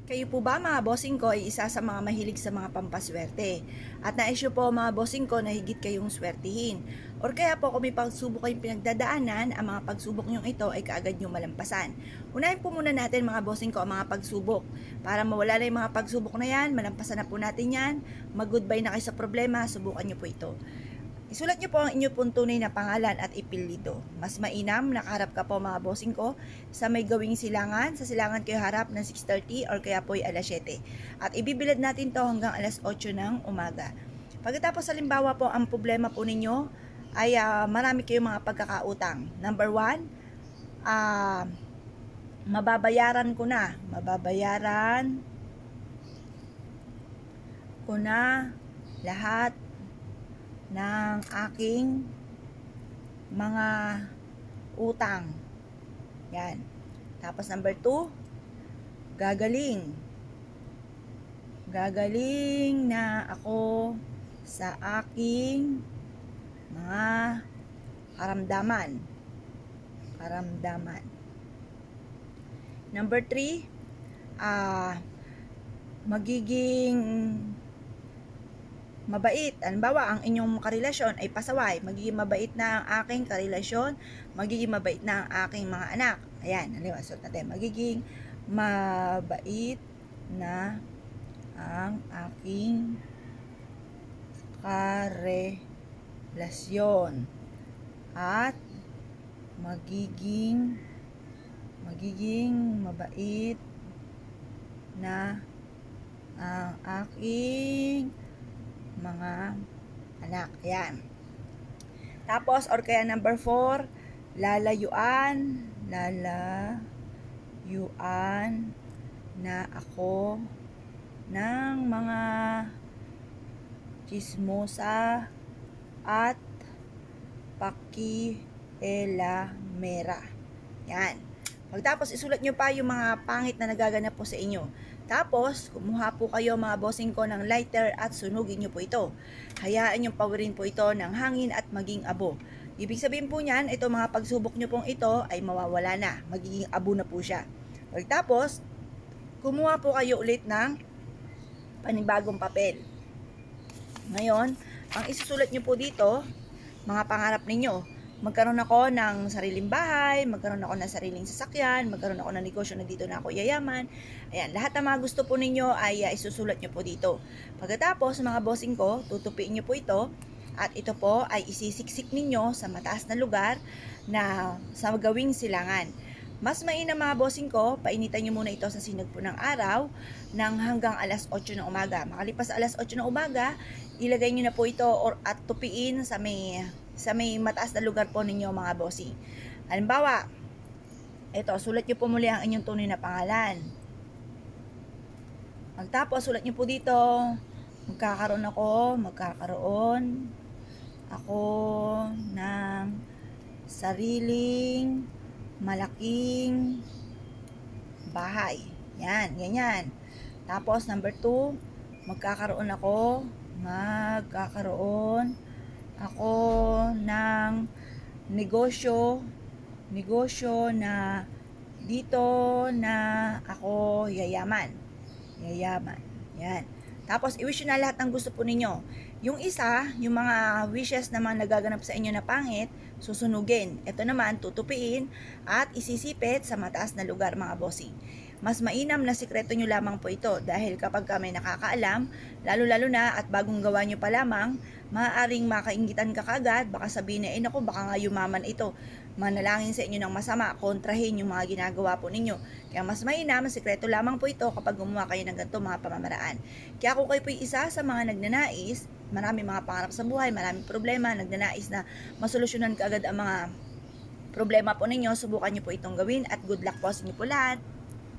Kayo po ba mga bossing ko ay isa sa mga mahilig sa mga pampaswerte? At na-issue po mga bossing ko na higit kayong swertihin. Or kaya po kung may pagsubok kayong pinagdadaanan, ang mga pagsubok nyong ito ay kaagad nyong malampasan. Unahin po muna natin mga bossing ko ang mga pagsubok. Para mawala na yung mga pagsubok na yan, malampasan na po natin yan, mag-goodbye na kayo sa problema, subukan nyo po ito. Isulat nyo po ang inyong pong tunay na pangalan at ipilido. Mas mainam, nakaharap ka po mga bossing ko sa may gawing silangan. Sa silangan kayo harap ng 6:30 or kaya po ay alas 7. At ibibilad natin to hanggang alas 8 ng umaga. Pagkatapos halimbawa po ang problema po ninyo ay marami kayong mga pagkakautang. Number 1, mababayaran ko na. Mababayaran ko na lahat ng aking mga utang. Yan. Tapos number 2, gagaling. Gagaling na ako sa aking mga karamdaman. Karamdaman. Number 3, magiging mabait. Halimbawa, ang inyong karelasyon ay pasaway. Magiging mabait na ang aking karelasyon. Magiging mabait na ang aking mga anak. Ayan, halimbawa, suot natin. Magiging mabait na ang aking karelasyon. At magiging mabait na ang aking mga anak. Ayan. Tapos, or kaya number 4, lalayuan na ako ng mga chismosa at pakialamera. Yan. Pagtapos, isulat nyo pa yung mga pangit na nagaganap po sa inyo. Tapos, kumuha po kayo mga bossing ko ng lighter at sunugin nyo po ito. Hayaan nyo pawirin po ito ng hangin at maging abo. Ibig sabihin po niyan, ito mga pagsubok nyo pong ito ay mawawala na. Magiging abo na po siya. Pagtapos, kumuha po kayo ulit ng panibagong papel. Ngayon, ang isusulat nyo po dito, mga pangarap ninyo. Magkaroon ako ng sariling bahay, magkaroon ako ng sariling sasakyan, magkaroon ako ng negosyo na dito na ako yayaman. Ayan, lahat ng mga gusto po ninyo ay isusulat nyo po dito. Pagkatapos, mga bossing ko, tutupiin nyo po ito at ito po ay isisiksik ninyo sa mataas na lugar na sa gawing silangan. Mas mainam mga bossing ko, painitan nyo muna ito sa sinag po ng araw ng hanggang alas 8 ng umaga. Makalipas alas 8 ng umaga, ilagay nyo na po ito at tupiin sa may mataas na lugar po ninyo mga bossing. Halimbawa, ito, sulat nyo po muli ang inyong tunay na pangalan. Pagtapos, sulat nyo po dito, magkakaroon ako ng sariling malaking bahay. Yan, ganyan. Tapos, number 2, magkakaroon ako ng negosyo na dito na ako yayaman. Yan. Tapos, i-wish na lahat ng gusto po ninyo. Yung isa, yung mga wishes na mga nagaganap sa inyo na pangit, susunugin. Ito naman, tutupiin at isisipit sa mataas na lugar mga bossing. Mas mainam na sikreto nyo lamang po ito dahil kapag kami nakakaalam, lalo-lalo na at bagong gawa nyo pa lamang, maaaring makaingitan ka kagad, baka sabihin na, naku, baka nga yumaman ito. Manalangin sa inyo ng masama, kontrahin yung mga ginagawa po ninyo. Kaya mas mainam, sikreto lamang po ito kapag gumawa kayo ng ganito mga pamamaraan. Kaya kung kayo po isa sa mga nagnanais, marami mga pangarap sa buhay, maraming problema, nagnanais na masolusyonan kaagad ang mga problema po ninyo, subukan nyo po itong gawin at good luck po sa inyo po lahat.